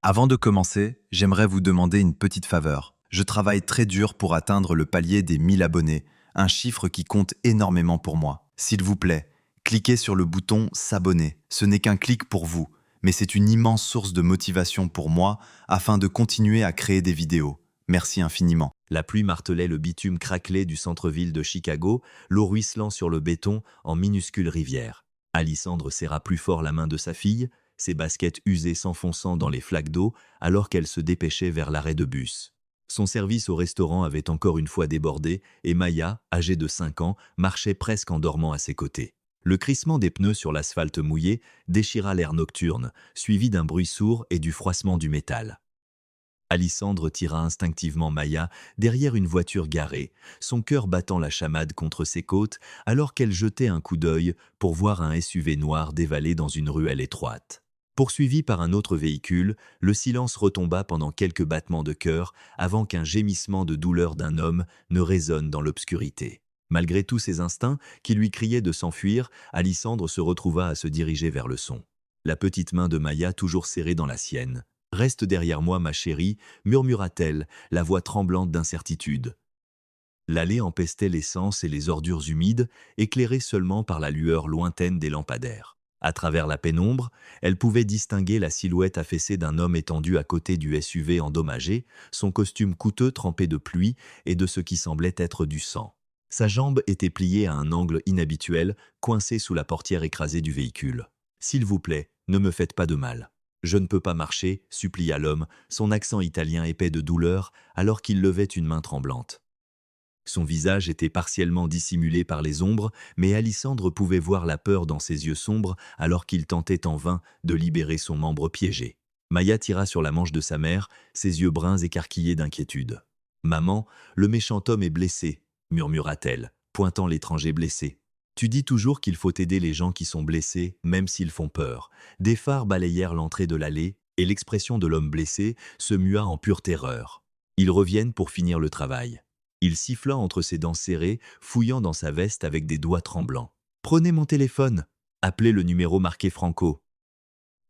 Avant de commencer, j'aimerais vous demander une petite faveur. Je travaille très dur pour atteindre le palier des 1000 abonnés, un chiffre qui compte énormément pour moi. S'il vous plaît, cliquez sur le bouton S'abonner. Ce n'est qu'un clic pour vous, mais c'est une immense source de motivation pour moi afin de continuer à créer des vidéos. Merci infiniment. La pluie martelait le bitume craquelé du centre-ville de Chicago, l'eau ruisselant sur le béton en minuscules rivières. Alissandre serra plus fort la main de sa fille, ses baskets usées s'enfonçant dans les flaques d'eau alors qu'elle se dépêchait vers l'arrêt de bus. Son service au restaurant avait encore une fois débordé et Maya, âgée de 5 ans, marchait presque en dormant à ses côtés. Le crissement des pneus sur l'asphalte mouillé déchira l'air nocturne, suivi d'un bruit sourd et du froissement du métal. Alissandre tira instinctivement Maya derrière une voiture garée, son cœur battant la chamade contre ses côtes alors qu'elle jetait un coup d'œil pour voir un SUV noir dévaler dans une ruelle étroite. Poursuivi par un autre véhicule, le silence retomba pendant quelques battements de cœur avant qu'un gémissement de douleur d'un homme ne résonne dans l'obscurité. Malgré tous ses instincts qui lui criaient de s'enfuir, Alissandre se retrouva à se diriger vers le son. La petite main de Maya toujours serrée dans la sienne. « Reste derrière moi, ma chérie », murmura-t-elle, la voix tremblante d'incertitude. L'allée empestait l'essence et les ordures humides, éclairées seulement par la lueur lointaine des lampadaires. À travers la pénombre, elle pouvait distinguer la silhouette affaissée d'un homme étendu à côté du SUV endommagé, son costume coûteux trempé de pluie et de ce qui semblait être du sang. Sa jambe était pliée à un angle inhabituel, coincée sous la portière écrasée du véhicule. « S'il vous plaît, ne me faites pas de mal. » « Je ne peux pas marcher », supplia l'homme, son accent italien épais de douleur, alors qu'il levait une main tremblante. Son visage était partiellement dissimulé par les ombres, mais Alissandre pouvait voir la peur dans ses yeux sombres alors qu'il tentait en vain de libérer son membre piégé. Maya tira sur la manche de sa mère, ses yeux bruns écarquillés d'inquiétude. « Maman, le méchant homme est blessé », murmura-t-elle, pointant l'étranger blessé. Tu dis toujours qu'il faut aider les gens qui sont blessés, même s'ils font peur. Des phares balayèrent l'entrée de l'allée, et l'expression de l'homme blessé se mua en pure terreur. Ils reviennent pour finir le travail. Il siffla entre ses dents serrées, fouillant dans sa veste avec des doigts tremblants. « Prenez mon téléphone. Appelez le numéro marqué Franco.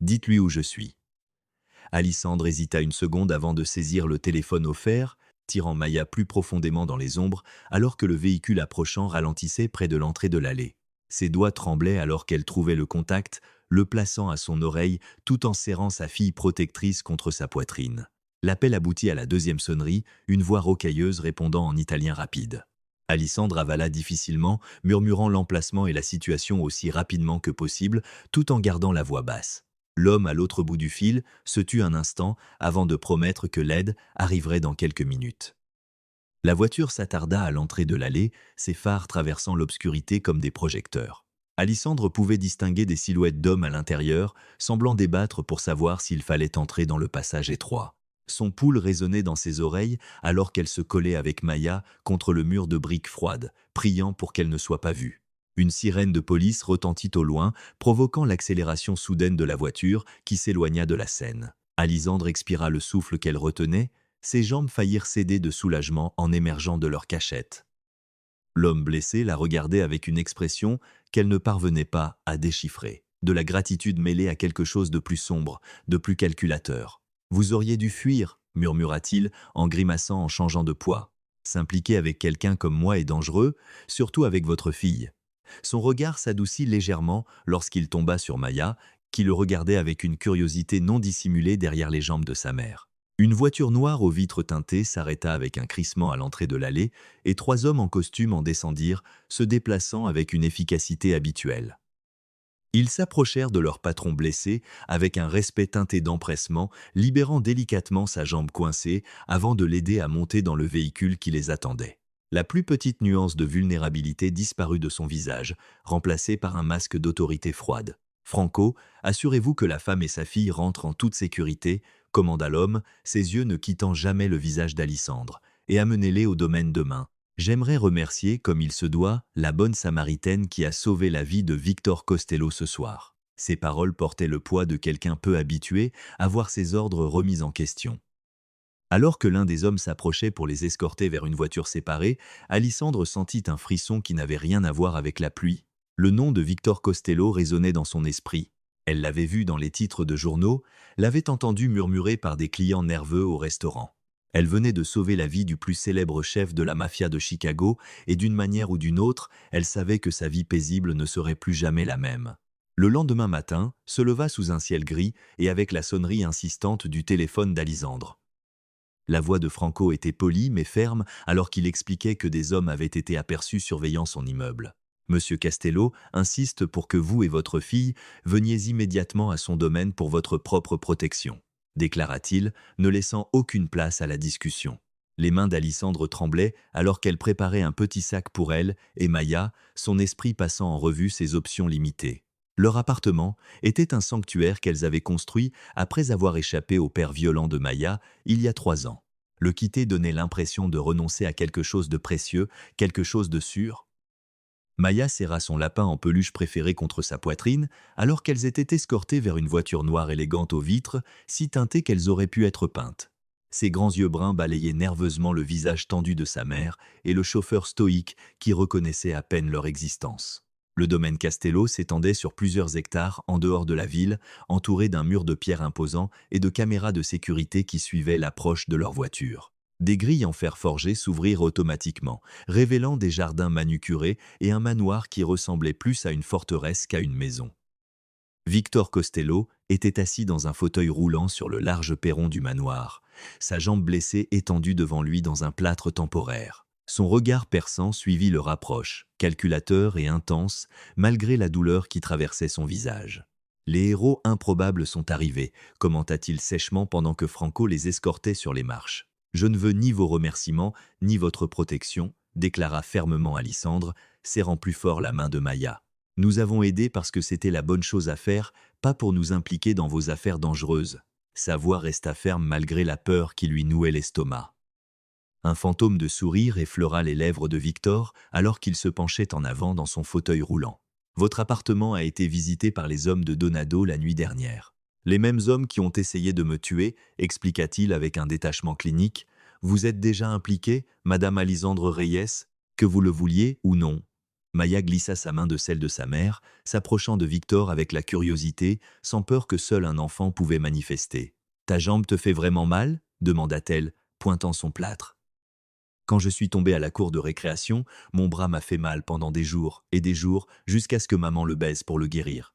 Dites-lui où je suis. » Alissandre hésita une seconde avant de saisir le téléphone offert, tirant Maya plus profondément dans les ombres, alors que le véhicule approchant ralentissait près de l'entrée de l'allée. Ses doigts tremblaient alors qu'elle trouvait le contact, le plaçant à son oreille tout en serrant sa fille protectrice contre sa poitrine. L'appel aboutit à la deuxième sonnerie, une voix rocailleuse répondant en italien rapide. Alissandre avala difficilement, murmurant l'emplacement et la situation aussi rapidement que possible, tout en gardant la voix basse. L'homme à l'autre bout du fil se tut un instant avant de promettre que l'aide arriverait dans quelques minutes. La voiture s'attarda à l'entrée de l'allée, ses phares traversant l'obscurité comme des projecteurs. Alissandre pouvait distinguer des silhouettes d'hommes à l'intérieur, semblant débattre pour savoir s'il fallait entrer dans le passage étroit. Son pouls résonnait dans ses oreilles alors qu'elle se collait avec Maya contre le mur de briques froides, priant pour qu'elle ne soit pas vue. Une sirène de police retentit au loin, provoquant l'accélération soudaine de la voiture qui s'éloigna de la scène. Alissandre expira le souffle qu'elle retenait, ses jambes faillirent céder de soulagement en émergeant de leur cachette. L'homme blessé la regardait avec une expression qu'elle ne parvenait pas à déchiffrer, de la gratitude mêlée à quelque chose de plus sombre, de plus calculateur. « Vous auriez dû fuir », murmura-t-il en grimaçant en changeant de poids. « S'impliquer avec quelqu'un comme moi est dangereux, surtout avec votre fille. » Son regard s'adoucit légèrement lorsqu'il tomba sur Maya, qui le regardait avec une curiosité non dissimulée derrière les jambes de sa mère. Une voiture noire aux vitres teintées s'arrêta avec un crissement à l'entrée de l'allée et 3 hommes en costume en descendirent, se déplaçant avec une efficacité habituelle. Ils s'approchèrent de leur patron blessé avec un respect teinté d'empressement, libérant délicatement sa jambe coincée avant de l'aider à monter dans le véhicule qui les attendait. La plus petite nuance de vulnérabilité disparut de son visage, remplacée par un masque d'autorité froide. « Franco, assurez-vous que la femme et sa fille rentrent en toute sécurité », commanda l'homme, ses yeux ne quittant jamais le visage d'Alissandre, « et amenez-les au domaine demain. J'aimerais remercier, comme il se doit, la bonne Samaritaine qui a sauvé la vie de Victor Costello ce soir. » Ces paroles portaient le poids de quelqu'un peu habitué à voir ses ordres remis en question. Alors que l'un des hommes s'approchait pour les escorter vers une voiture séparée, Alissandre sentit un frisson qui n'avait rien à voir avec la pluie. Le nom de Victor Costello résonnait dans son esprit. Elle l'avait vu dans les titres de journaux, l'avait entendu murmurer par des clients nerveux au restaurant. Elle venait de sauver la vie du plus célèbre chef de la mafia de Chicago et d'une manière ou d'une autre, elle savait que sa vie paisible ne serait plus jamais la même. Le lendemain matin, se leva sous un ciel gris et avec la sonnerie insistante du téléphone d'Alisandre. La voix de Franco était polie mais ferme alors qu'il expliquait que des hommes avaient été aperçus surveillant son immeuble. Monsieur Castello insiste pour que vous et votre fille veniez immédiatement à son domaine pour votre propre protection, déclara-t-il, ne laissant aucune place à la discussion. Les mains d'Alissandre tremblaient alors qu'elle préparait un petit sac pour elle et Maya, son esprit passant en revue ses options limitées. Leur appartement était un sanctuaire qu'elles avaient construit après avoir échappé au père violent de Maya il y a 3 ans. Le quitter donnait l'impression de renoncer à quelque chose de précieux, quelque chose de sûr. Maya serra son lapin en peluche préféré contre sa poitrine, alors qu'elles étaient escortées vers une voiture noire élégante aux vitres, si teintées qu'elles auraient pu être peintes. Ses grands yeux bruns balayaient nerveusement le visage tendu de sa mère et le chauffeur stoïque qui reconnaissait à peine leur existence. Le domaine Castello s'étendait sur plusieurs hectares en dehors de la ville, entouré d'un mur de pierre imposant et de caméras de sécurité qui suivaient l'approche de leur voiture. Des grilles en fer forgé s'ouvrirent automatiquement, révélant des jardins manucurés et un manoir qui ressemblait plus à une forteresse qu'à une maison. Victor Costello était assis dans un fauteuil roulant sur le large perron du manoir, sa jambe blessée étendue devant lui dans un plâtre temporaire. Son regard perçant suivit leur approche, calculateur et intense, malgré la douleur qui traversait son visage. Les héros improbables sont arrivés, commenta-t-il sèchement pendant que Franco les escortait sur les marches. Je ne veux ni vos remerciements, ni votre protection, déclara fermement Alissandre, serrant plus fort la main de Maya. Nous avons aidé parce que c'était la bonne chose à faire, pas pour nous impliquer dans vos affaires dangereuses. Sa voix resta ferme malgré la peur qui lui nouait l'estomac. Un fantôme de sourire effleura les lèvres de Victor alors qu'il se penchait en avant dans son fauteuil roulant. Votre appartement a été visité par les hommes de Donado la nuit dernière. Les mêmes hommes qui ont essayé de me tuer, expliqua-t-il avec un détachement clinique. Vous êtes déjà impliquée, Madame Alisandre Reyes, que vous le vouliez ou non. Maya glissa sa main de celle de sa mère, s'approchant de Victor avec la curiosité, sans peur que seul un enfant pouvait manifester. Ta jambe te fait vraiment mal demanda-t-elle, pointant son plâtre. Quand je suis tombée à la cour de récréation, mon bras m'a fait mal pendant des jours, jusqu'à ce que maman le baise pour le guérir.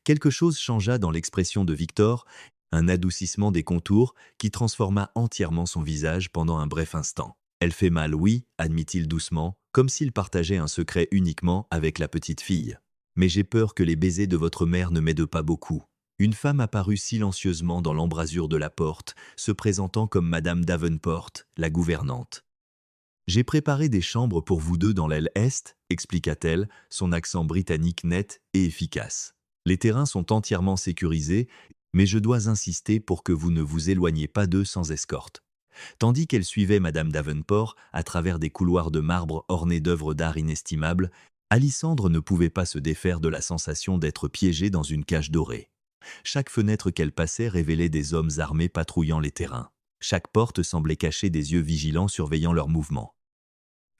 Quelque chose changea dans l'expression de Victor, un adoucissement des contours qui transforma entièrement son visage pendant un bref instant. Elle fait mal, oui, admit-il doucement, comme s'il partageait un secret uniquement avec la petite fille. Mais j'ai peur que les baisers de votre mère ne m'aident pas beaucoup. Une femme apparut silencieusement dans l'embrasure de la porte, se présentant comme Madame Davenport, la gouvernante. J'ai préparé des chambres pour vous deux dans l'aile Est, expliqua-t-elle, son accent britannique net et efficace. Les terrains sont entièrement sécurisés, mais je dois insister pour que vous ne vous éloigniez pas d'eux sans escorte. Tandis qu'elle suivait Madame Davenport à travers des couloirs de marbre ornés d'œuvres d'art inestimables, Alissandre ne pouvait pas se défaire de la sensation d'être piégée dans une cage dorée. Chaque fenêtre qu'elle passait révélait des hommes armés patrouillant les terrains. Chaque porte semblait cacher des yeux vigilants surveillant leurs mouvements.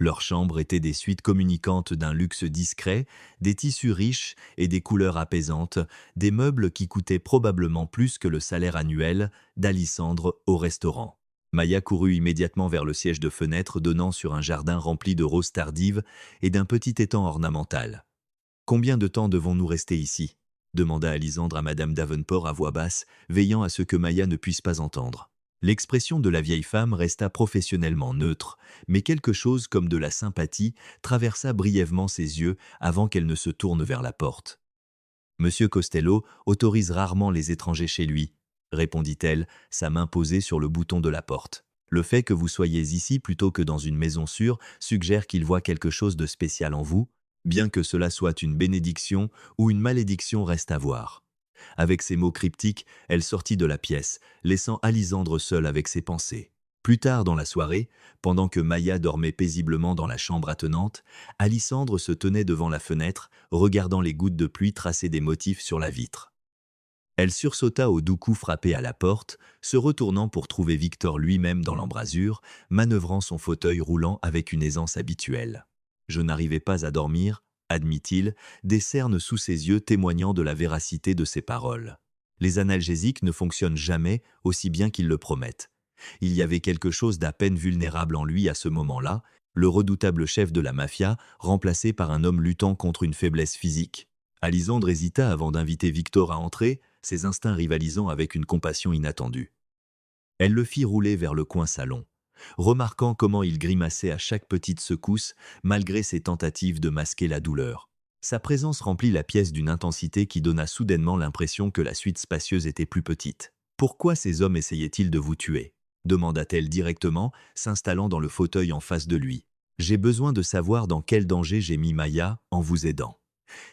Leurs chambres étaient des suites communicantes d'un luxe discret, des tissus riches et des couleurs apaisantes, des meubles qui coûtaient probablement plus que le salaire annuel d'Alissandre au restaurant. Maya courut immédiatement vers le siège de fenêtre donnant sur un jardin rempli de roses tardives et d'un petit étang ornemental. « Combien de temps devons-nous rester ici ?» demanda Alissandre à Madame Davenport à voix basse, veillant à ce que Maya ne puisse pas entendre. L'expression de la vieille femme resta professionnellement neutre, mais quelque chose comme de la sympathie traversa brièvement ses yeux avant qu'elle ne se tourne vers la porte. « Monsieur Costello autorise rarement les étrangers chez lui, » répondit-elle, sa main posée sur le bouton de la porte. « Le fait que vous soyez ici plutôt que dans une maison sûre suggère qu'il voit quelque chose de spécial en vous, bien que cela soit une bénédiction ou une malédiction reste à voir. » Avec ces mots cryptiques, elle sortit de la pièce, laissant Alissandre seule avec ses pensées. Plus tard dans la soirée, pendant que Maya dormait paisiblement dans la chambre attenante, Alissandre se tenait devant la fenêtre, regardant les gouttes de pluie tracer des motifs sur la vitre. Elle sursauta au doux coup frappé à la porte, se retournant pour trouver Victor lui-même dans l'embrasure, manœuvrant son fauteuil roulant avec une aisance habituelle. « Je n'arrivais pas à dormir, admit-il, des cernes sous ses yeux témoignant de la véracité de ses paroles. Les analgésiques ne fonctionnent jamais aussi bien qu'ils le promettent. Il y avait quelque chose d'à peine vulnérable en lui à ce moment-là, le redoutable chef de la mafia, remplacé par un homme luttant contre une faiblesse physique. Alisandre hésita avant d'inviter Victor à entrer, ses instincts rivalisant avec une compassion inattendue. Elle le fit rouler vers le coin salon, remarquant comment il grimaçait à chaque petite secousse, malgré ses tentatives de masquer la douleur. Sa présence remplit la pièce d'une intensité qui donna soudainement l'impression que la suite spacieuse était plus petite. « Pourquoi ces hommes essayaient-ils de vous tuer ?» demanda-t-elle directement, s'installant dans le fauteuil en face de lui. « J'ai besoin de savoir dans quel danger j'ai mis Maya en vous aidant. »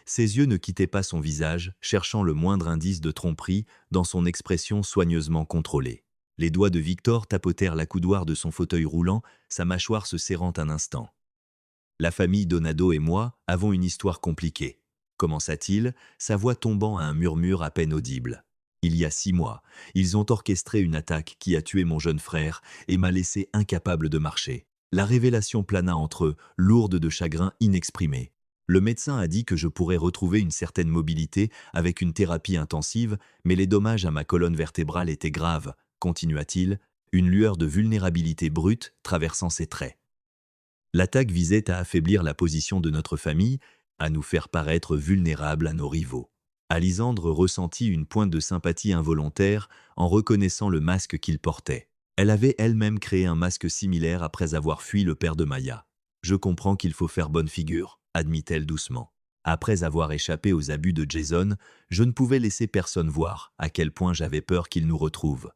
Ses yeux ne quittaient pas son visage, cherchant le moindre indice de tromperie dans son expression soigneusement contrôlée. Les doigts de Victor tapotèrent l'accoudoir de son fauteuil roulant, sa mâchoire se serrant un instant. « La famille Donado et moi avons une histoire compliquée. » commença-t-il, sa voix tombant à un murmure à peine audible. « Il y a 6 mois, ils ont orchestré une attaque qui a tué mon jeune frère et m'a laissé incapable de marcher. » La révélation plana entre eux, lourde de chagrin inexprimé. Le médecin a dit que je pourrais retrouver une certaine mobilité avec une thérapie intensive, mais les dommages à ma colonne vertébrale étaient graves, continua-t-il, une lueur de vulnérabilité brute traversant ses traits. L'attaque visait à affaiblir la position de notre famille, à nous faire paraître vulnérables à nos rivaux. Alisandre ressentit une pointe de sympathie involontaire en reconnaissant le masque qu'il portait. Elle avait elle-même créé un masque similaire après avoir fui le père de Maya. « Je comprends qu'il faut faire bonne figure », admit-elle doucement. « Après avoir échappé aux abus de Jason, je ne pouvais laisser personne voir à quel point j'avais peur qu'il nous retrouve. »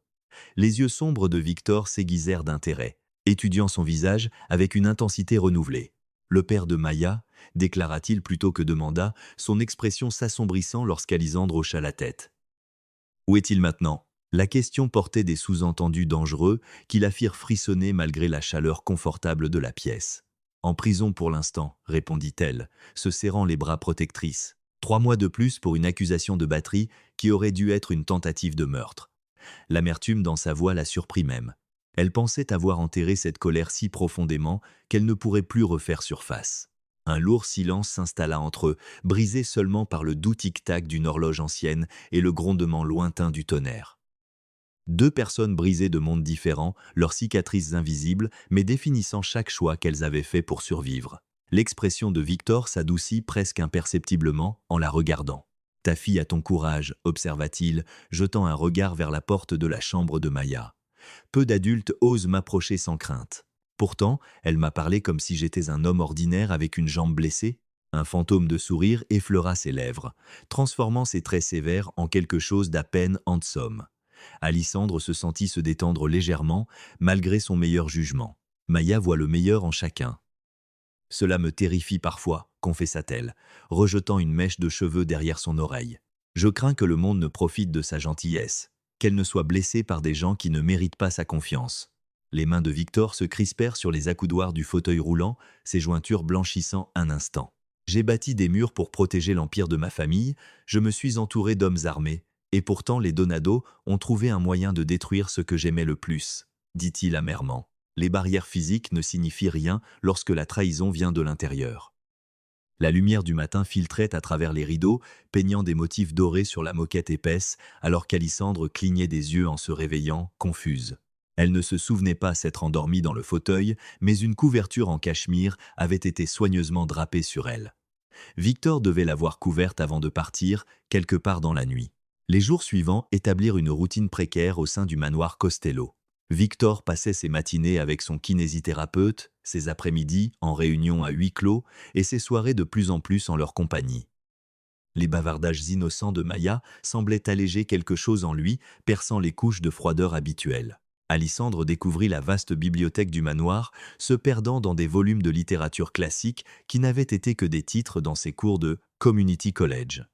Les yeux sombres de Victor s'aiguisèrent d'intérêt, étudiant son visage avec une intensité renouvelée. « Le père de Maya » déclara-t-il plutôt que demanda, son expression s'assombrissant lorsqu'Alisandre hocha la tête. « Où est-il maintenant ?» La question portait des sous-entendus dangereux qui la firent frissonner malgré la chaleur confortable de la pièce. « En prison pour l'instant, » répondit-elle, se serrant les bras protectrices. 3 mois de plus pour une accusation de batterie qui aurait dû être une tentative de meurtre. L'amertume dans sa voix la surprit même. Elle pensait avoir enterré cette colère si profondément qu'elle ne pourrait plus refaire surface. Un lourd silence s'installa entre eux, brisé seulement par le doux tic-tac d'une horloge ancienne et le grondement lointain du tonnerre. 2 personnes brisées de mondes différents, leurs cicatrices invisibles, mais définissant chaque choix qu'elles avaient fait pour survivre. L'expression de Victor s'adoucit presque imperceptiblement en la regardant. « Ta fille a ton courage », observa-t-il, jetant un regard vers la porte de la chambre de Maya. « Peu d'adultes osent m'approcher sans crainte. Pourtant, elle m'a parlé comme si j'étais un homme ordinaire avec une jambe blessée. » Un fantôme de sourire effleura ses lèvres, transformant ses traits sévères en quelque chose d'à peine handsome. Alisandre se sentit se détendre légèrement, malgré son meilleur jugement. Maya voit le meilleur en chacun. « Cela me terrifie parfois, » confessa-t-elle, rejetant une mèche de cheveux derrière son oreille. « Je crains que le monde ne profite de sa gentillesse, qu'elle ne soit blessée par des gens qui ne méritent pas sa confiance. » Les mains de Victor se crispèrent sur les accoudoirs du fauteuil roulant, ses jointures blanchissant un instant. « J'ai bâti des murs pour protéger l'empire de ma famille, je me suis entouré d'hommes armés, et pourtant les Donado ont trouvé un moyen de détruire ce que j'aimais le plus, » dit-il amèrement. Les barrières physiques ne signifient rien lorsque la trahison vient de l'intérieur. La lumière du matin filtrait à travers les rideaux, peignant des motifs dorés sur la moquette épaisse, alors qu'Alisandre clignait des yeux en se réveillant, confuse. Elle ne se souvenait pas s'être endormie dans le fauteuil, mais une couverture en cachemire avait été soigneusement drapée sur elle. Victor devait l'avoir couverte avant de partir, quelque part dans la nuit. Les jours suivants établirent une routine précaire au sein du manoir Costello. Victor passait ses matinées avec son kinésithérapeute, ses après-midi en réunion à huis clos et ses soirées de plus en plus en leur compagnie. Les bavardages innocents de Maya semblaient alléger quelque chose en lui, perçant les couches de froideur habituelles. Alisandre découvrit la vaste bibliothèque du manoir, se perdant dans des volumes de littérature classique qui n'avaient été que des titres dans ses cours de Community College.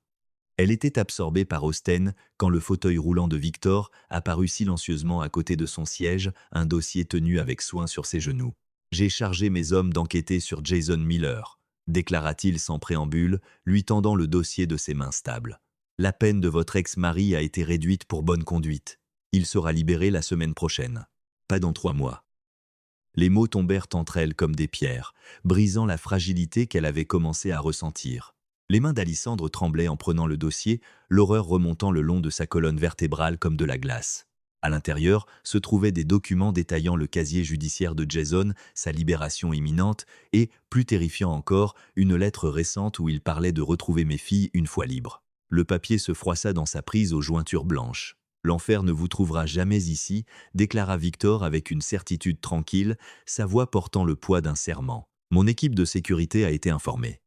Elle était absorbée par Austen quand le fauteuil roulant de Victor apparut silencieusement à côté de son siège, un dossier tenu avec soin sur ses genoux. « J'ai chargé mes hommes d'enquêter sur Jason Miller », déclara-t-il sans préambule, lui tendant le dossier de ses mains stables. « La peine de votre ex-mari a été réduite pour bonne conduite. Il sera libéré la semaine prochaine. Pas dans 3 mois. » Les mots tombèrent entre elles comme des pierres, brisant la fragilité qu'elle avait commencé à ressentir. Les mains d'Alissandre tremblaient en prenant le dossier, l'horreur remontant le long de sa colonne vertébrale comme de la glace. À l'intérieur se trouvaient des documents détaillant le casier judiciaire de Jason, sa libération imminente, et, plus terrifiant encore, une lettre récente où il parlait de retrouver mes filles une fois libres. Le papier se froissa dans sa prise aux jointures blanches. L'enfer ne vous trouvera jamais ici, déclara Victor avec une certitude tranquille, sa voix portant le poids d'un serment. Mon équipe de sécurité a été informée.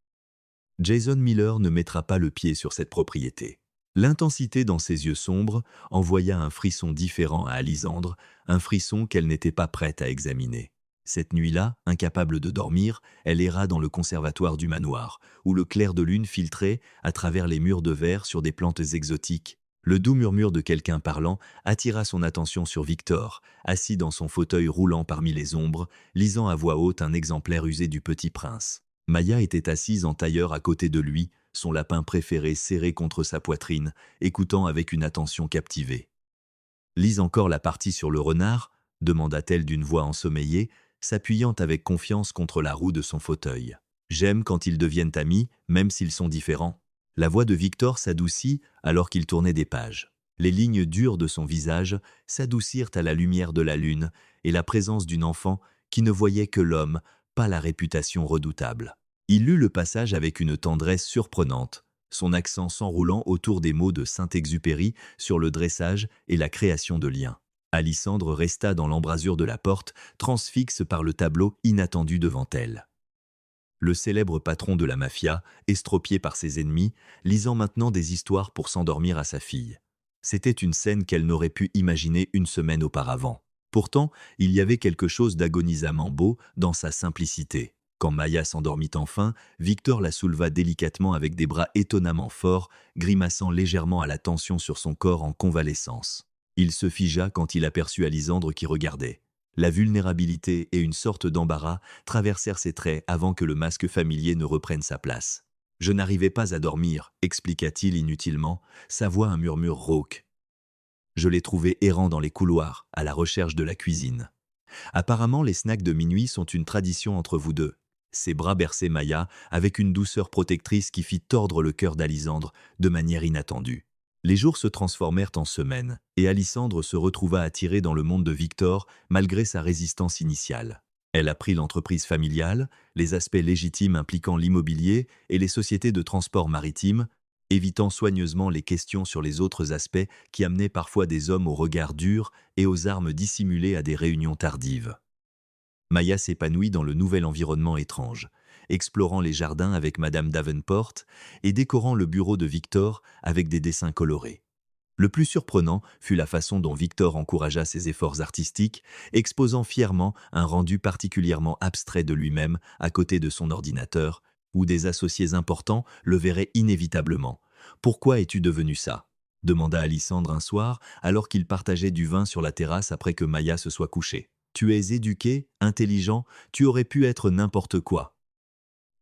Jason Miller ne mettra pas le pied sur cette propriété. L'intensité dans ses yeux sombres envoya un frisson différent à Alysandre, un frisson qu'elle n'était pas prête à examiner. Cette nuit-là, incapable de dormir, elle erra dans le conservatoire du manoir, où le clair de lune filtrait, à travers les murs de verre sur des plantes exotiques. Le doux murmure de quelqu'un parlant attira son attention sur Victor, assis dans son fauteuil roulant parmi les ombres, lisant à voix haute un exemplaire usé du Petit Prince. Maya était assise en tailleur à côté de lui, son lapin préféré serré contre sa poitrine, écoutant avec une attention captivée. « Lis encore la partie sur le renard ?» demanda-t-elle d'une voix ensommeillée, s'appuyant avec confiance contre la roue de son fauteuil. « J'aime quand ils deviennent amis, même s'ils sont différents. » La voix de Victor s'adoucit alors qu'il tournait des pages. Les lignes dures de son visage s'adoucirent à la lumière de la lune et la présence d'une enfant qui ne voyait que l'homme, pas la réputation redoutable. Il lut le passage avec une tendresse surprenante, son accent s'enroulant autour des mots de Saint-Exupéry sur le dressage et la création de liens. Alysandre resta dans l'embrasure de la porte, transfixe par le tableau inattendu devant elle. Le célèbre patron de la mafia, estropié par ses ennemis, lisant maintenant des histoires pour s'endormir à sa fille. C'était une scène qu'elle n'aurait pu imaginer une semaine auparavant. Pourtant, il y avait quelque chose d'agonisamment beau dans sa simplicité. Quand Maya s'endormit enfin, Victor la souleva délicatement avec des bras étonnamment forts, grimaçant légèrement à la tension sur son corps en convalescence. Il se figea quand il aperçut Alysandre qui regardait. La vulnérabilité et une sorte d'embarras traversèrent ses traits avant que le masque familier ne reprenne sa place. « Je n'arrivais pas à dormir », expliqua-t-il inutilement, sa voix un murmure rauque. Je l'ai trouvé errant dans les couloirs, à la recherche de la cuisine. Apparemment, les snacks de minuit sont une tradition entre vous deux. Ses bras berçaient Maya avec une douceur protectrice qui fit tordre le cœur d'Alysandre de manière inattendue. Les jours se transformèrent en semaines, et Alysandre se retrouva attirée dans le monde de Victor malgré sa résistance initiale. Elle apprit l'entreprise familiale, les aspects légitimes impliquant l'immobilier et les sociétés de transport maritime, évitant soigneusement les questions sur les autres aspects qui amenaient parfois des hommes au regard dur et aux armes dissimulées à des réunions tardives. Maya s'épanouit dans le nouvel environnement étrange, explorant les jardins avec Madame Davenport et décorant le bureau de Victor avec des dessins colorés. Le plus surprenant fut la façon dont Victor encouragea ses efforts artistiques, exposant fièrement un rendu particulièrement abstrait de lui-même à côté de son ordinateur, où des associés importants le verraient inévitablement. « Pourquoi es-tu devenu ça ?» demanda Alysandre un soir, alors qu'il partageait du vin sur la terrasse après que Maya se soit couchée. « Tu es éduqué, intelligent, tu aurais pu être n'importe quoi. »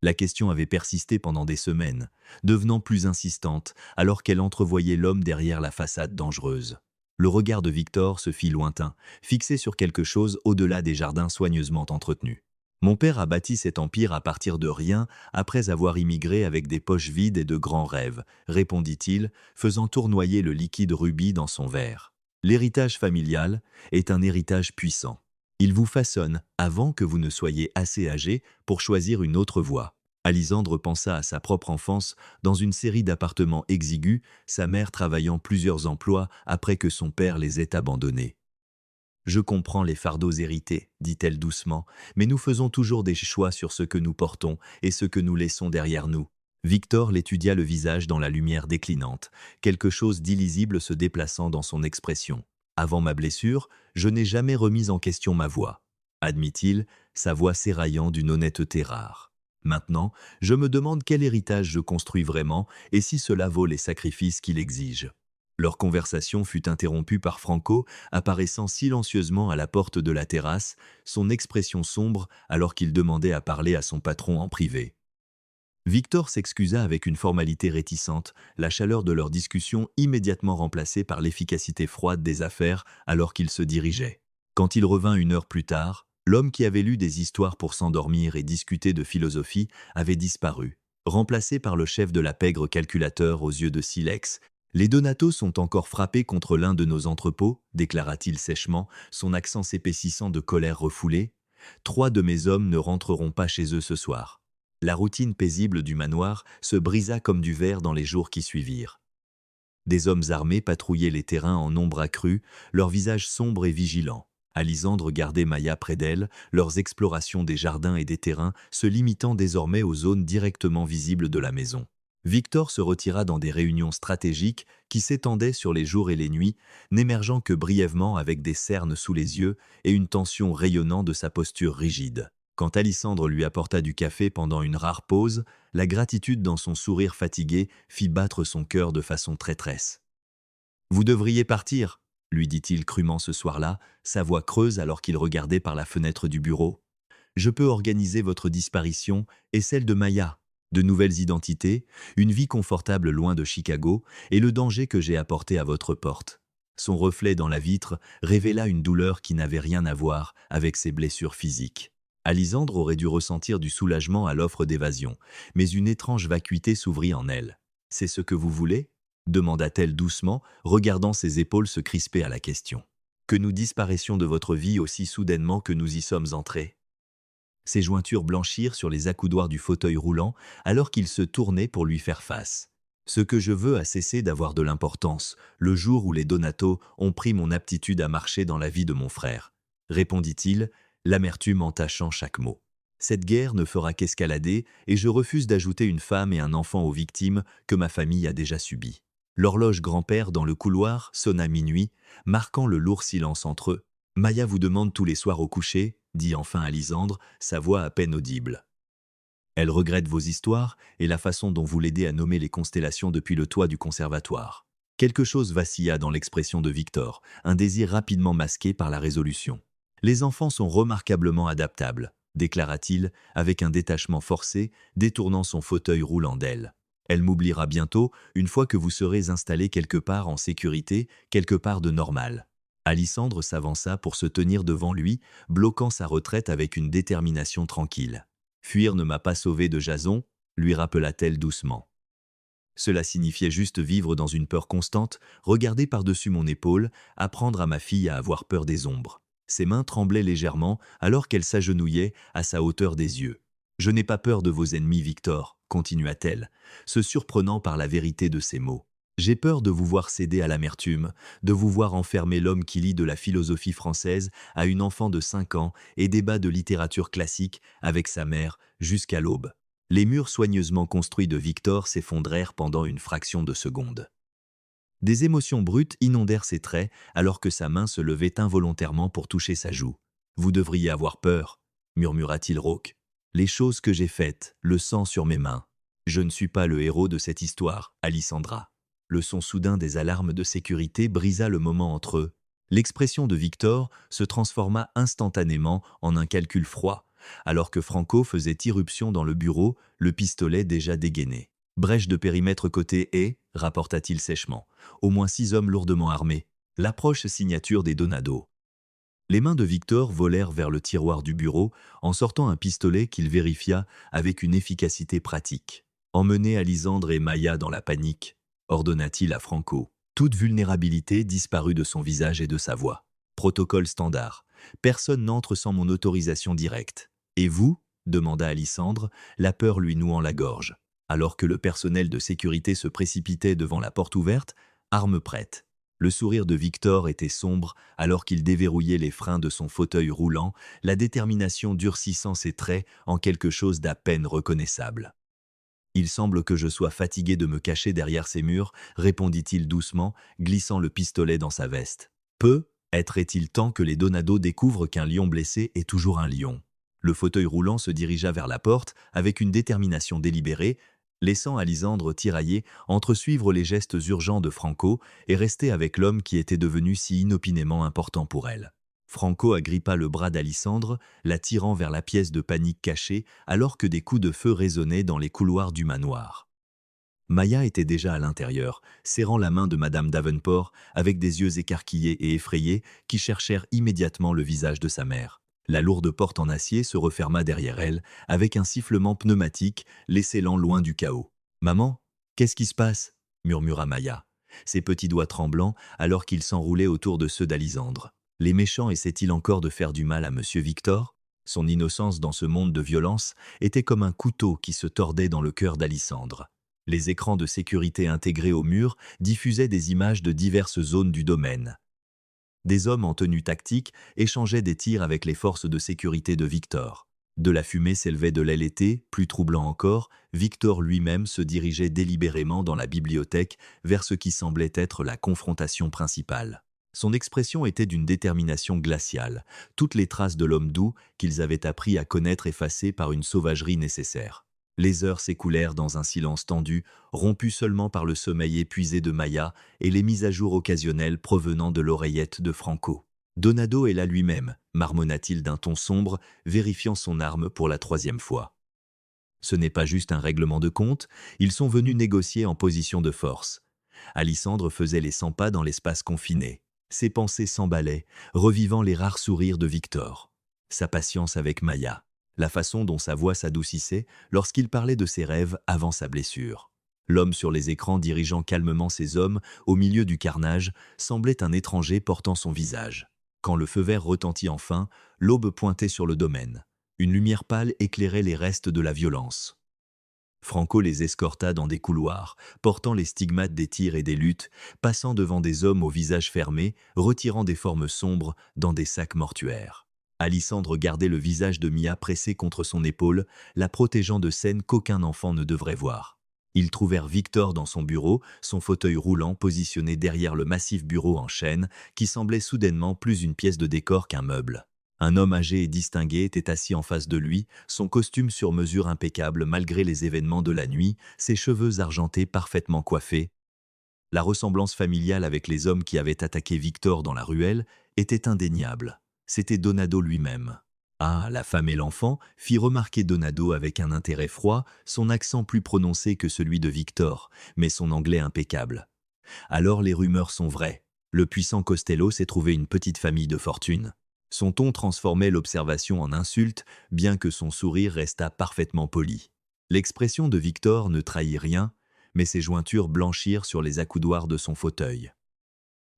La question avait persisté pendant des semaines, devenant plus insistante alors qu'elle entrevoyait l'homme derrière la façade dangereuse. Le regard de Victor se fit lointain, fixé sur quelque chose au-delà des jardins soigneusement entretenus. « Mon père a bâti cet empire à partir de rien après avoir immigré avec des poches vides et de grands rêves, répondit-il, faisant tournoyer le liquide rubis dans son verre. L'héritage familial est un héritage puissant. Il vous façonne avant que vous ne soyez assez âgé pour choisir une autre voie. » Alysandre pensa à sa propre enfance dans une série d'appartements exigus, sa mère travaillant plusieurs emplois après que son père les ait abandonnés. « Je comprends les fardeaux hérités, dit-elle doucement, mais nous faisons toujours des choix sur ce que nous portons et ce que nous laissons derrière nous. » Victor l'étudia le visage dans la lumière déclinante, quelque chose d'illisible se déplaçant dans son expression. « Avant ma blessure, je n'ai jamais remis en question ma voix, » admit-il, sa voix s'éraillant d'une honnêteté rare. « Maintenant, je me demande quel héritage je construis vraiment et si cela vaut les sacrifices qu'il exige. » Leur conversation fut interrompue par Franco, apparaissant silencieusement à la porte de la terrasse, son expression sombre alors qu'il demandait à parler à son patron en privé. Victor s'excusa avec une formalité réticente, la chaleur de leur discussion immédiatement remplacée par l'efficacité froide des affaires alors qu'il se dirigeait. Quand il revint 1 heure plus tard, L'homme qui avait lu des histoires pour s'endormir et discuter de philosophie avait disparu, remplacé par le chef de la pègre calculateur aux yeux de silex. Les Donato sont encore frappés contre l'un de nos entrepôts, déclara-t-il sèchement, son accent s'épaississant de colère refoulée. 3 de mes hommes ne rentreront pas chez eux ce soir. La routine paisible du manoir se brisa comme du verre dans les jours qui suivirent. Des hommes armés patrouillaient les terrains en nombre accru, leurs visages sombres et vigilants. Alisandre gardait Maya près d'elle, leurs explorations des jardins et des terrains se limitant désormais aux zones directement visibles de la maison. Victor se retira dans des réunions stratégiques qui s'étendaient sur les jours et les nuits, n'émergeant que brièvement avec des cernes sous les yeux et une tension rayonnant de sa posture rigide. Quand Alisandre lui apporta du café pendant une rare pause, la gratitude dans son sourire fatigué fit battre son cœur de façon traîtresse. « Vous devriez partir », lui dit-il crûment ce soir-là, sa voix creuse alors qu'il regardait par la fenêtre du bureau. « Je peux organiser votre disparition et celle de Maya. De nouvelles identités, une vie confortable loin de Chicago et le danger que j'ai apporté à votre porte. » Son reflet dans la vitre révéla une douleur qui n'avait rien à voir avec ses blessures physiques. Alisandre aurait dû ressentir du soulagement à l'offre d'évasion, mais une étrange vacuité s'ouvrit en elle. « C'est ce que vous voulez ?» demanda-t-elle doucement, regardant ses épaules se crisper à la question. « Que nous disparaissions de votre vie aussi soudainement que nous y sommes entrés ?» Ses jointures blanchirent sur les accoudoirs du fauteuil roulant alors qu'il se tournait pour lui faire face. « Ce que je veux a cessé d'avoir de l'importance, le jour où les Donato ont pris mon aptitude à marcher dans la vie de mon frère, » répondit-il, l'amertume entachant chaque mot. « Cette guerre ne fera qu'escalader et je refuse d'ajouter une femme et un enfant aux victimes que ma famille a déjà subies. » L'horloge grand-père dans le couloir sonna minuit, marquant le lourd silence entre eux. « Maya vous demande tous les soirs au coucher, » dit enfin Alisandre, sa voix à peine audible. « Elle regrette vos histoires et la façon dont vous l'aidez à nommer les constellations depuis le toit du conservatoire. » Quelque chose vacilla dans l'expression de Victor, un désir rapidement masqué par la résolution. « Les enfants sont remarquablement adaptables, » déclara-t-il avec un détachement forcé, détournant son fauteuil roulant d'elle. « Elle m'oubliera bientôt, une fois que vous serez installé quelque part en sécurité, quelque part de normal. » Alisandre s'avança pour se tenir devant lui, bloquant sa retraite avec une détermination tranquille. « Fuir ne m'a pas sauvé de Jason, » lui rappela-t-elle doucement. Cela signifiait juste vivre dans une peur constante, regarder par-dessus mon épaule, apprendre à ma fille à avoir peur des ombres. Ses mains tremblaient légèrement alors qu'elle s'agenouillait à sa hauteur des yeux. « Je n'ai pas peur de vos ennemis, Victor, » continua-t-elle, se surprenant par la vérité de ses mots. « J'ai peur de vous voir céder à l'amertume, de vous voir enfermer l'homme qui lit de la philosophie française à une enfant de 5 ans et débat de littérature classique avec sa mère jusqu'à l'aube. » Les murs soigneusement construits de Victor s'effondrèrent pendant une fraction de seconde. Des émotions brutes inondèrent ses traits alors que sa main se levait involontairement pour toucher sa joue. « Vous devriez avoir peur, » murmura-t-il rauque. « Les choses que j'ai faites, le sang sur mes mains. Je ne suis pas le héros de cette histoire, Alisandra. » Le son soudain des alarmes de sécurité brisa le moment entre eux. L'expression de Victor se transforma instantanément en un calcul froid, alors que Franco faisait irruption dans le bureau, le pistolet déjà dégainé. « Brèche de périmètre côté et, » rapporta-t-il sèchement. « Au moins 6 hommes lourdement armés. L'approche signature des Donato. » Les mains de Victor volèrent vers le tiroir du bureau en sortant un pistolet qu'il vérifia avec une efficacité pratique. « Emmenez Alisandre et Maya dans la panique, » ordonna-t-il à Franco. Toute vulnérabilité disparut de son visage et de sa voix. « Protocole standard. Personne n'entre sans mon autorisation directe. »« Et vous ?» demanda Alisandre, la peur lui nouant la gorge. Alors que le personnel de sécurité se précipitait devant la porte ouverte, armes prêtes. Le sourire de Victor était sombre alors qu'il déverrouillait les freins de son fauteuil roulant, la détermination durcissant ses traits en quelque chose d'à peine reconnaissable. « Il semble que je sois fatigué de me cacher derrière ces murs, » répondit-il doucement, glissant le pistolet dans sa veste. « Peut-être temps que les Donato découvrent qu'un lion blessé est toujours un lion. » Le fauteuil roulant se dirigea vers la porte avec une détermination délibérée, laissant Alisandre tirailler entre suivre les gestes urgents de Franco et rester avec l'homme qui était devenu si inopinément important pour elle. Franco agrippa le bras d'Alisandre, la tirant vers la pièce de panique cachée alors que des coups de feu résonnaient dans les couloirs du manoir. Maya était déjà à l'intérieur, serrant la main de Madame Davenport avec des yeux écarquillés et effrayés qui cherchèrent immédiatement le visage de sa mère. La lourde porte en acier se referma derrière elle, avec un sifflement pneumatique, les scellant loin du chaos. « Maman, qu'est-ce qui se passe ?» murmura Maya, ses petits doigts tremblants alors qu'ils s'enroulaient autour de ceux d'Alysandre. Les méchants essaient-ils encore de faire du mal à Monsieur Victor? Son innocence dans ce monde de violence était comme un couteau qui se tordait dans le cœur d'Alysandre. Les écrans de sécurité intégrés au mur diffusaient des images de diverses zones du domaine. Des hommes en tenue tactique échangeaient des tirs avec les forces de sécurité de Victor. De la fumée s'élevait de l'aile été, plus troublant encore, Victor lui-même se dirigeait délibérément dans la bibliothèque vers ce qui semblait être la confrontation principale. Son expression était d'une détermination glaciale, toutes les traces de l'homme doux qu'ils avaient appris à connaître effacées par une sauvagerie nécessaire. Les heures s'écoulèrent dans un silence tendu, rompu seulement par le sommeil épuisé de Maya et les mises à jour occasionnelles provenant de l'oreillette de Franco. Donado est là lui-même, marmonna-t-il d'un ton sombre, vérifiant son arme pour la 3e fois. Ce n'est pas juste un règlement de compte, ils sont venus négocier en position de force. Alysandre faisait les 100 pas dans l'espace confiné. Ses pensées s'emballaient, revivant les rares sourires de Victor. Sa patience avec Maya. La façon dont sa voix s'adoucissait lorsqu'il parlait de ses rêves avant sa blessure. L'homme sur les écrans dirigeant calmement ses hommes au milieu du carnage semblait un étranger portant son visage. Quand le feu vert retentit enfin, l'aube pointait sur le domaine. Une lumière pâle éclairait les restes de la violence. Franco les escorta dans des couloirs, portant les stigmates des tirs et des luttes, passant devant des hommes au visage fermé, retirant des formes sombres dans des sacs mortuaires. Alysandre gardait le visage de Mia pressé contre son épaule, la protégeant de scènes qu'aucun enfant ne devrait voir. Ils trouvèrent Victor dans son bureau, son fauteuil roulant positionné derrière le massif bureau en chêne, qui semblait soudainement plus une pièce de décor qu'un meuble. Un homme âgé et distingué était assis en face de lui, son costume sur mesure impeccable malgré les événements de la nuit, ses cheveux argentés parfaitement coiffés. La ressemblance familiale avec les hommes qui avaient attaqué Victor dans la ruelle était indéniable. C'était Donado lui-même. Ah, la femme et l'enfant, fit remarquer Donado avec un intérêt froid, son accent plus prononcé que celui de Victor, mais son anglais impeccable. Alors les rumeurs sont vraies. Le puissant Costello s'est trouvé une petite famille de fortune. Son ton transformait l'observation en insulte, bien que son sourire restât parfaitement poli. L'expression de Victor ne trahit rien, mais ses jointures blanchirent sur les accoudoirs de son fauteuil.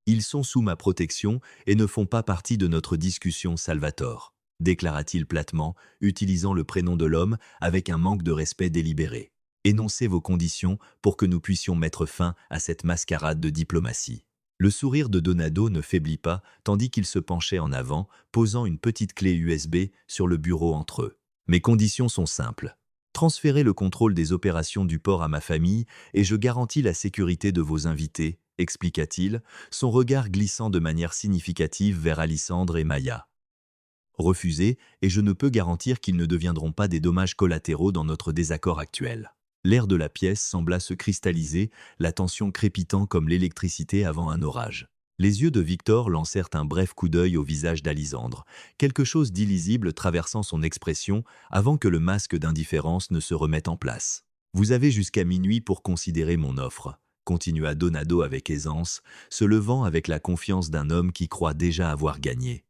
Ils sont sous ma protection et ne font pas partie de notre discussion, Salvatore, déclara-t-il platement, utilisant le prénom de l'homme avec un manque de respect délibéré. Énoncez vos conditions pour que nous puissions mettre fin à cette mascarade de diplomatie. Le sourire de Donado ne faiblit pas, tandis qu'il se penchait en avant, posant une petite clé USB sur le bureau entre eux. Mes conditions sont simples. Transférez le contrôle des opérations du port à ma famille et je garantis la sécurité de vos invités, expliqua-t-il, son regard glissant de manière significative vers Alysandre et Maya. Refusez, et je ne peux garantir qu'ils ne deviendront pas des dommages collatéraux dans notre désaccord actuel. L'air de la pièce sembla se cristalliser, la tension crépitant comme l'électricité avant un orage. Les yeux de Victor lancèrent un bref coup d'œil au visage d'Alysandre, quelque chose d'illisible traversant son expression avant que le masque d'indifférence ne se remette en place. « Vous avez jusqu'à minuit pour considérer mon offre », continua Donado avec aisance, se levant avec la confiance d'un homme qui croit déjà avoir gagné.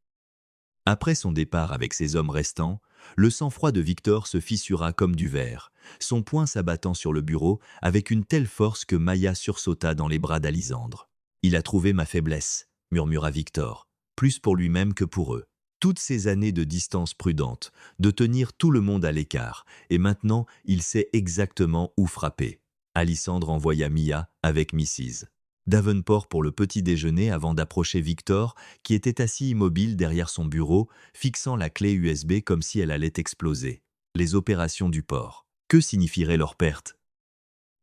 Après son départ avec ses hommes restants, le sang-froid de Victor se fissura comme du verre, son poing s'abattant sur le bureau avec une telle force que Maya sursauta dans les bras d'Alysandre. « Il a trouvé ma faiblesse », murmura Victor, plus pour lui-même que pour eux. Toutes ces années de distance prudente, de tenir tout le monde à l'écart, et maintenant il sait exactement où frapper. Alysandre envoya Mia avec Mrs. Davenport pour le petit déjeuner avant d'approcher Victor, qui était assis immobile derrière son bureau, fixant la clé USB comme si elle allait exploser. Les opérations du port. Que signifieraient leurs pertes ?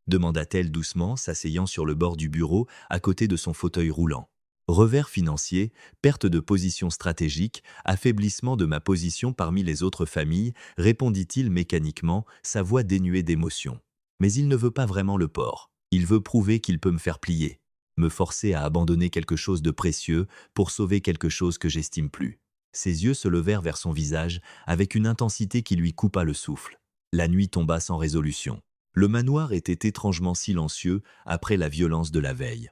Demanda-t-elle doucement, s'asseyant sur le bord du bureau à côté de son fauteuil roulant. Revers financier, perte de position stratégique, affaiblissement de ma position parmi les autres familles, répondit-il mécaniquement, sa voix dénuée d'émotion. Mais il ne veut pas vraiment le port. Il veut prouver qu'il peut me faire plier, me forcer à abandonner quelque chose de précieux pour sauver quelque chose que j'estime plus. Ses yeux se levèrent vers son visage avec une intensité qui lui coupa le souffle. La nuit tomba sans résolution. Le manoir était étrangement silencieux après la violence de la veille.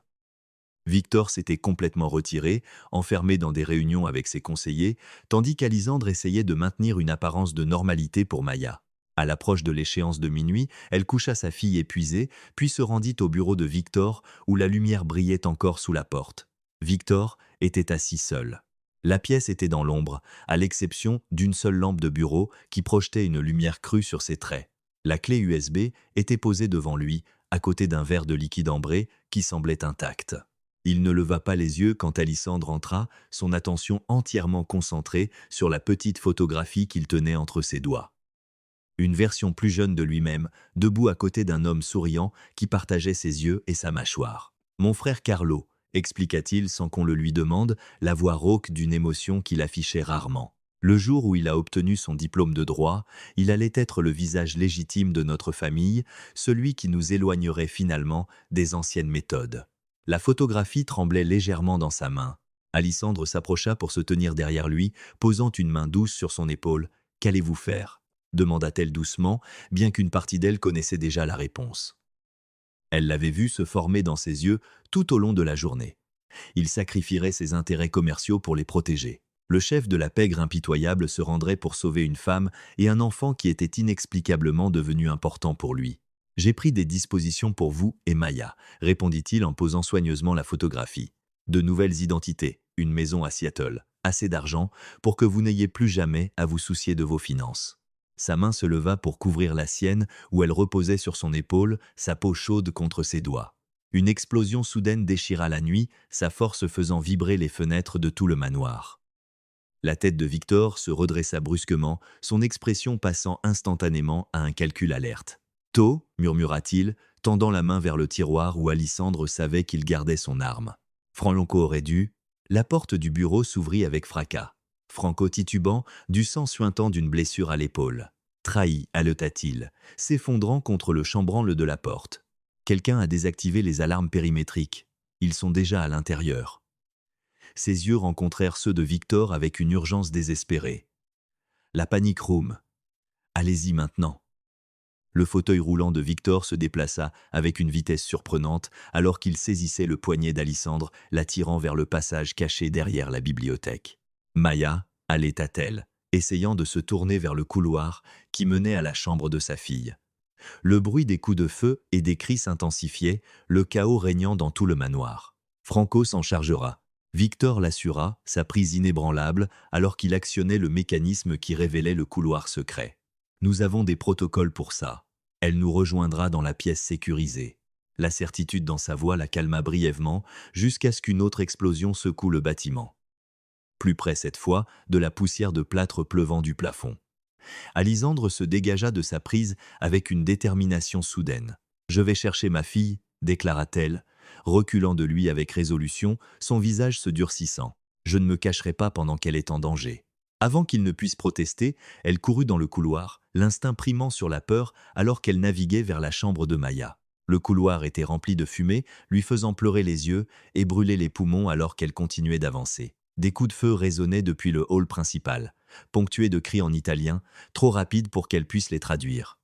Victor s'était complètement retiré, enfermé dans des réunions avec ses conseillers, tandis qu'Alisandre essayait de maintenir une apparence de normalité pour Maya. À l'approche de l'échéance de minuit, elle coucha sa fille épuisée, puis se rendit au bureau de Victor, où la lumière brillait encore sous la porte. Victor était assis seul. La pièce était dans l'ombre, à l'exception d'une seule lampe de bureau qui projetait une lumière crue sur ses traits. La clé USB était posée devant lui, à côté d'un verre de liquide ambré qui semblait intact. Il ne leva pas les yeux quand Alissandre entra, son attention entièrement concentrée sur la petite photographie qu'il tenait entre ses doigts. Une version plus jeune de lui-même, debout à côté d'un homme souriant qui partageait ses yeux et sa mâchoire. « Mon frère Carlo », expliqua-t-il sans qu'on le lui demande, la voix rauque d'une émotion qu'il affichait rarement. Le jour où il a obtenu son diplôme de droit, il allait être le visage légitime de notre famille, celui qui nous éloignerait finalement des anciennes méthodes. La photographie tremblait légèrement dans sa main. Alissandre s'approcha pour se tenir derrière lui, posant une main douce sur son épaule. « Qu'allez-vous faire » demanda-t-elle doucement, bien qu'une partie d'elle connaissait déjà la réponse. Elle l'avait vu se former dans ses yeux tout au long de la journée. Il sacrifierait ses intérêts commerciaux pour les protéger. Le chef de la pègre impitoyable se rendrait pour sauver une femme et un enfant qui était inexplicablement devenu important pour lui. « J'ai pris des dispositions pour vous et Maya », répondit-il en posant soigneusement la photographie. « De nouvelles identités, une maison à Seattle, assez d'argent pour que vous n'ayez plus jamais à vous soucier de vos finances. » Sa main se leva pour couvrir la sienne où elle reposait sur son épaule, sa peau chaude contre ses doigts. Une explosion soudaine déchira la nuit, sa force faisant vibrer les fenêtres de tout le manoir. La tête de Victor se redressa brusquement, son expression passant instantanément à un calcul alerte. « Tôt » murmura-t-il, tendant la main vers le tiroir où Alissandre savait qu'il gardait son arme. Franco aurait dû. La porte du bureau s'ouvrit avec fracas. Franco titubant, du sang suintant d'une blessure à l'épaule. « Trahi » haleta-t-il, s'effondrant contre le chambranle de la porte. Quelqu'un a désactivé les alarmes périmétriques. Ils sont déjà à l'intérieur. Ses yeux rencontrèrent ceux de Victor avec une urgence désespérée. « La panic room. Allez-y maintenant. » Le fauteuil roulant de Victor se déplaça avec une vitesse surprenante alors qu'il saisissait le poignet d'Alissandre, l'attirant vers le passage caché derrière la bibliothèque. Maya allaita-t-elle, essayant de se tourner vers le couloir qui menait à la chambre de sa fille. Le bruit des coups de feu et des cris s'intensifiait, le chaos régnant dans tout le manoir. Franco s'en chargera. Victor l'assura, sa prise inébranlable, alors qu'il actionnait le mécanisme qui révélait le couloir secret. Nous avons des protocoles pour ça. Elle nous rejoindra dans la pièce sécurisée. La certitude dans sa voix la calma brièvement, jusqu'à ce qu'une autre explosion secoue le bâtiment. Plus près cette fois, de la poussière de plâtre pleuvant du plafond. Alissandre se dégagea de sa prise avec une détermination soudaine. « Je vais chercher ma fille », déclara-t-elle, reculant de lui avec résolution, son visage se durcissant. « Je ne me cacherai pas pendant qu'elle est en danger. » Avant qu'il ne puisse protester, elle courut dans le couloir, l'instinct primant sur la peur alors qu'elle naviguait vers la chambre de Maya. Le couloir était rempli de fumée, lui faisant pleurer les yeux et brûler les poumons alors qu'elle continuait d'avancer. Des coups de feu résonnaient depuis le hall principal, ponctués de cris en italien, trop rapides pour qu'elle puisse les traduire.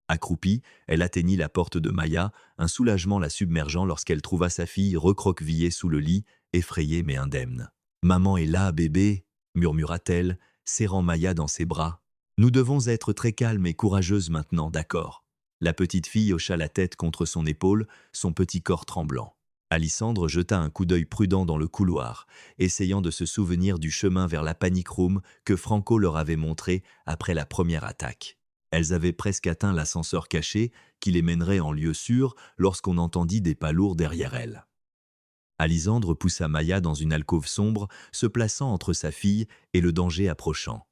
Accroupie, elle atteignit la porte de Maya, un soulagement la submergeant lorsqu'elle trouva sa fille recroquevillée sous le lit, effrayée mais indemne. « Maman est là, bébé !» murmura-t-elle, serrant Maya dans ses bras. « Nous devons être très calmes et courageuses maintenant, d'accord ?» La petite fille hocha la tête contre son épaule, son petit corps tremblant. Alissandre jeta un coup d'œil prudent dans le couloir, essayant de se souvenir du chemin vers la panic room que Franco leur avait montré après la première attaque. Elles avaient presque atteint l'ascenseur caché qui les mènerait en lieu sûr lorsqu'on entendit des pas lourds derrière elles. Alissandre poussa Maya dans une alcôve sombre, se plaçant entre sa fille et le danger approchant.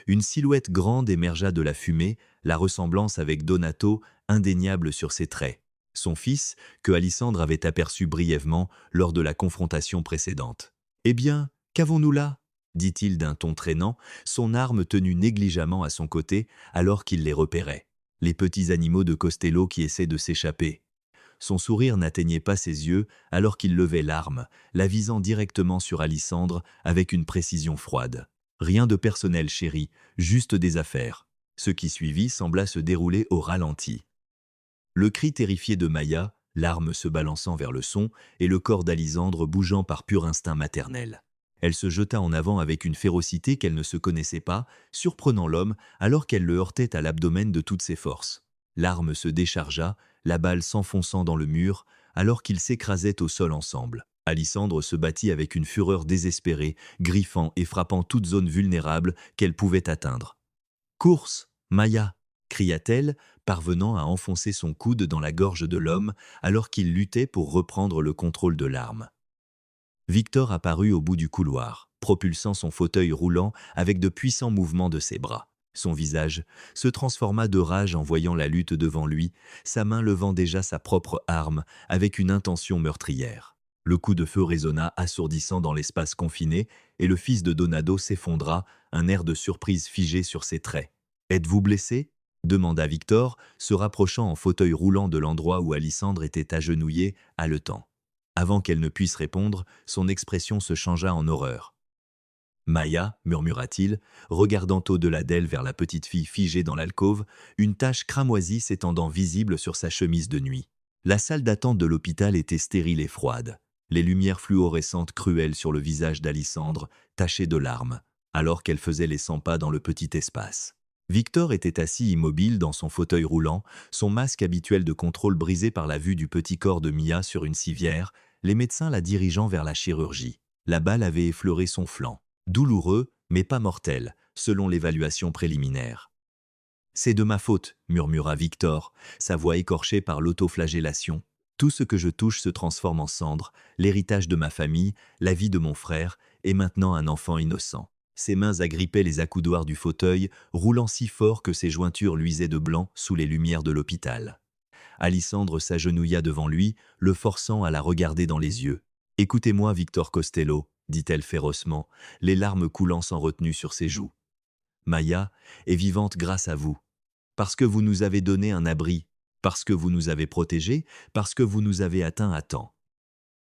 Une silhouette grande émergea de la fumée, la ressemblance avec Donato indéniable sur ses traits. Son fils, que Alissandre avait aperçu brièvement lors de la confrontation précédente. « Eh bien, qu'avons-nous là ?» dit-il d'un ton traînant, son arme tenue négligemment à son côté alors qu'il les repérait. Les petits animaux de Costello qui essaient de s'échapper. Son sourire n'atteignait pas ses yeux alors qu'il levait l'arme, la visant directement sur Alissandre avec une précision froide. Rien de personnel, chérie, juste des affaires. Ce qui suivit sembla se dérouler au ralenti. Le cri terrifié de Maya, l'arme se balançant vers le son et le corps d'Alysandre bougeant par pur instinct maternel. Elle se jeta en avant avec une férocité qu'elle ne se connaissait pas, surprenant l'homme alors qu'elle le heurtait à l'abdomen de toutes ses forces. L'arme se déchargea, la balle s'enfonçant dans le mur, alors qu'ils s'écrasaient au sol ensemble. Alysandre se battit avec une fureur désespérée, griffant et frappant toute zone vulnérable qu'elle pouvait atteindre. « Course, Maya !» cria-t-elle, parvenant à enfoncer son coude dans la gorge de l'homme alors qu'il luttait pour reprendre le contrôle de l'arme. Victor apparut au bout du couloir, propulsant son fauteuil roulant avec de puissants mouvements de ses bras. Son visage se transforma de rage en voyant la lutte devant lui, sa main levant déjà sa propre arme avec une intention meurtrière. Le coup de feu résonna assourdissant dans l'espace confiné et le fils de Donado s'effondra, un air de surprise figé sur ses traits. « Êtes-vous blessé ?» demanda Victor, se rapprochant en fauteuil roulant de l'endroit où Alysandre était agenouillée, haletant. Avant qu'elle ne puisse répondre, son expression se changea en horreur. « Maya » murmura-t-il, regardant au-delà d'elle vers la petite fille figée dans l'alcôve, une tache cramoisie s'étendant visible sur sa chemise de nuit. La salle d'attente de l'hôpital était stérile et froide. Les lumières fluorescentes cruelles sur le visage d'Alysandre, taché de larmes, alors qu'elle faisait les 100 pas dans le petit espace. Victor était assis immobile dans son fauteuil roulant, son masque habituel de contrôle brisé par la vue du petit corps de Mia sur une civière, les médecins la dirigeant vers la chirurgie. La balle avait effleuré son flanc. Douloureux, mais pas mortel, selon l'évaluation préliminaire. « C'est de ma faute, » murmura Victor, sa voix écorchée par l'autoflagellation. « Tout ce que je touche se transforme en cendres, l'héritage de ma famille, la vie de mon frère, et maintenant un enfant innocent. » Ses mains agrippaient les accoudoirs du fauteuil, roulant si fort que ses jointures luisaient de blanc sous les lumières de l'hôpital. Alysandre s'agenouilla devant lui, le forçant à la regarder dans les yeux. « Écoutez-moi, Victor Costello, » dit-elle férocement, les larmes coulant sans retenue sur ses joues. « Maya est vivante grâce à vous. Parce que vous nous avez donné un abri, parce que vous nous avez protégés, parce que vous nous avez atteints à temps. »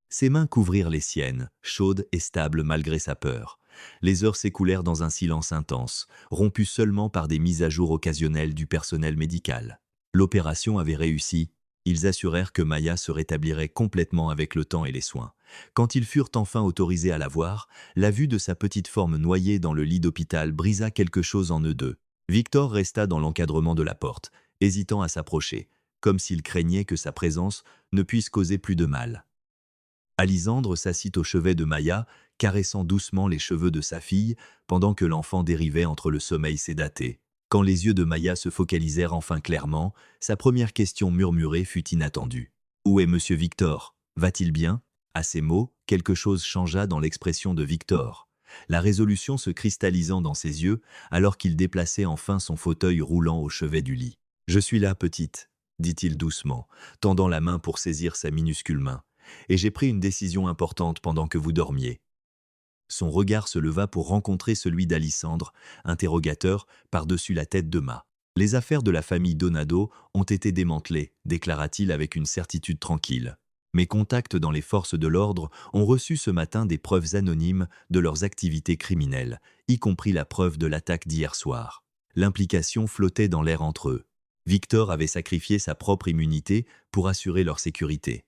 Ses mains couvrirent les siennes, chaudes et stables malgré sa peur. Les heures s'écoulèrent dans un silence intense, rompu seulement par des mises à jour occasionnelles du personnel médical. L'opération avait réussi. Ils assurèrent que Maya se rétablirait complètement avec le temps et les soins. Quand ils furent enfin autorisés à la voir, la vue de sa petite forme noyée dans le lit d'hôpital brisa quelque chose en eux deux. Victor resta dans l'encadrement de la porte, hésitant à s'approcher, comme s'il craignait que sa présence ne puisse causer plus de mal. Alysandre s'assit au chevet de Maya, caressant doucement les cheveux de sa fille, pendant que l'enfant dérivait entre le sommeil sédaté. Quand les yeux de Maya se focalisèrent enfin clairement, sa première question murmurée fut inattendue. « Où est Monsieur Victor? Va-t-il bien ?» À ces mots, quelque chose changea dans l'expression de Victor, la résolution se cristallisant dans ses yeux alors qu'il déplaçait enfin son fauteuil roulant au chevet du lit. « Je suis là, petite, » dit-il doucement, tendant la main pour saisir sa minuscule main. « Et j'ai pris une décision importante pendant que vous dormiez. » Son regard se leva pour rencontrer celui d'Alysandre, interrogateur, par-dessus la tête de Ma. « Les affaires de la famille Donado ont été démantelées, » déclara-t-il avec une certitude tranquille. « Mes contacts dans les forces de l'ordre ont reçu ce matin des preuves anonymes de leurs activités criminelles, y compris la preuve de l'attaque d'hier soir. » L'implication flottait dans l'air entre eux. Victor avait sacrifié sa propre immunité pour assurer leur sécurité.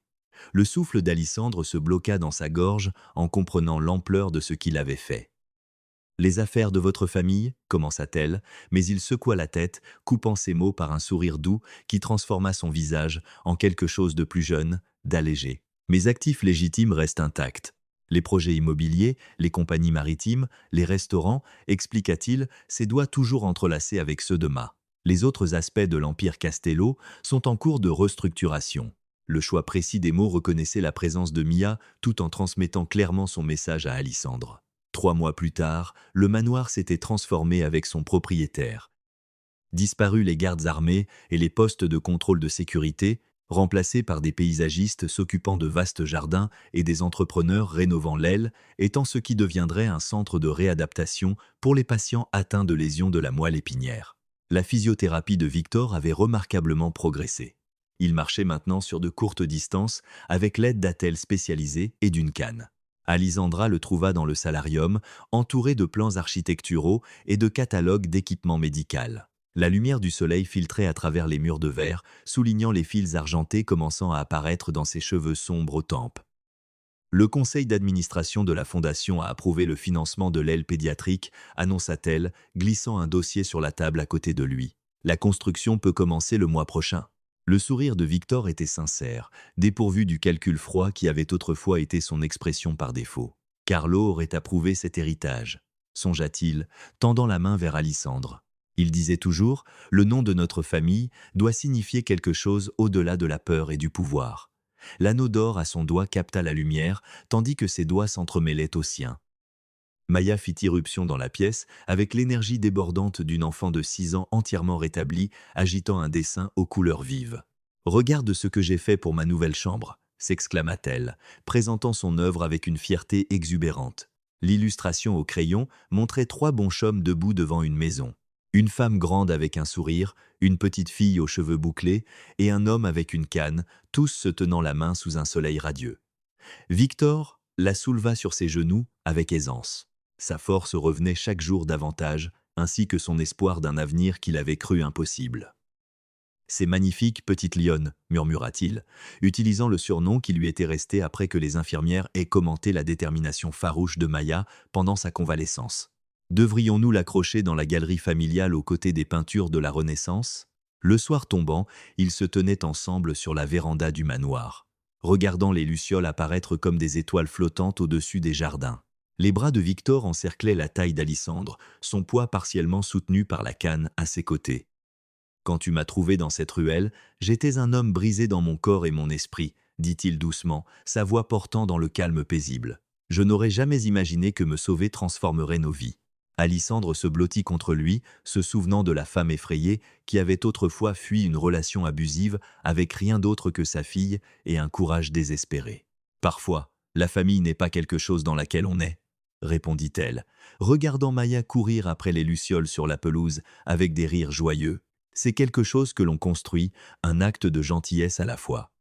Le souffle d'Alysandre se bloqua dans sa gorge en comprenant l'ampleur de ce qu'il avait fait. « Les affaires de votre famille » commença-t-elle, mais il secoua la tête, coupant ses mots par un sourire doux qui transforma son visage en quelque chose de plus jeune, d'allégé. « Mes actifs légitimes restent intacts. Les projets immobiliers, les compagnies maritimes, les restaurants, expliqua-t-il, ses doigts toujours entrelacés avec ceux de Ma. Les autres aspects de l'Empire Castello sont en cours de restructuration. » Le choix précis des mots reconnaissait la présence de Mia tout en transmettant clairement son message à Alysandre. 3 mois plus tard, le manoir s'était transformé avec son propriétaire. Disparus les gardes armés et les postes de contrôle de sécurité, remplacés par des paysagistes s'occupant de vastes jardins et des entrepreneurs rénovant l'aile, étant ce qui deviendrait un centre de réadaptation pour les patients atteints de lésions de la moelle épinière. La physiothérapie de Victor avait remarquablement progressé. Il marchait maintenant sur de courtes distances avec l'aide d'attelles spécialisées et d'une canne. Alysandra le trouva dans le salarium, entouré de plans architecturaux et de catalogues d'équipements médicaux. La lumière du soleil filtrait à travers les murs de verre, soulignant les fils argentés commençant à apparaître dans ses cheveux sombres aux tempes. Le conseil d'administration de la fondation a approuvé le financement de l'aile pédiatrique, annonça-t-elle, glissant un dossier sur la table à côté de lui. La construction peut commencer le mois prochain. Le sourire de Victor était sincère, dépourvu du calcul froid qui avait autrefois été son expression par défaut. Carlo aurait approuvé cet héritage, songea-t-il, tendant la main vers Alissandre. Il disait toujours, le nom de notre famille doit signifier quelque chose au-delà de la peur et du pouvoir. L'anneau d'or à son doigt capta la lumière, tandis que ses doigts s'entremêlaient aux siens. Maya fit irruption dans la pièce avec l'énergie débordante d'une enfant de 6 ans entièrement rétablie, agitant un dessin aux couleurs vives. « Regarde ce que j'ai fait pour ma nouvelle chambre !» s'exclama-t-elle, présentant son œuvre avec une fierté exubérante. L'illustration au crayon montrait 3 bonshommes debout devant une maison. Une femme grande avec un sourire, une petite fille aux cheveux bouclés et un homme avec une canne, tous se tenant la main sous un soleil radieux. Victor la souleva sur ses genoux avec aisance. Sa force revenait chaque jour davantage, ainsi que son espoir d'un avenir qu'il avait cru impossible. « C'est magnifique, petite lionne », murmura-t-il, utilisant le surnom qui lui était resté après que les infirmières aient commenté la détermination farouche de Maya pendant sa convalescence. Devrions-nous l'accrocher dans la galerie familiale aux côtés des peintures de la Renaissance? Le soir tombant, ils se tenaient ensemble sur la véranda du manoir, regardant les lucioles apparaître comme des étoiles flottantes au-dessus des jardins. Les bras de Victor encerclaient la taille d'Alissandre, son poids partiellement soutenu par la canne à ses côtés. « Quand tu m'as trouvé dans cette ruelle, j'étais un homme brisé dans mon corps et mon esprit, dit-il doucement, sa voix portant dans le calme paisible. Je n'aurais jamais imaginé que me sauver transformerait nos vies. » Alissandre se blottit contre lui, se souvenant de la femme effrayée qui avait autrefois fui une relation abusive avec rien d'autre que sa fille et un courage désespéré. « Parfois, la famille n'est pas quelque chose dans laquelle on est, » répondit-elle, regardant Maya courir après les lucioles sur la pelouse avec des rires joyeux. « C'est quelque chose que l'on construit, un acte de gentillesse à la fois. »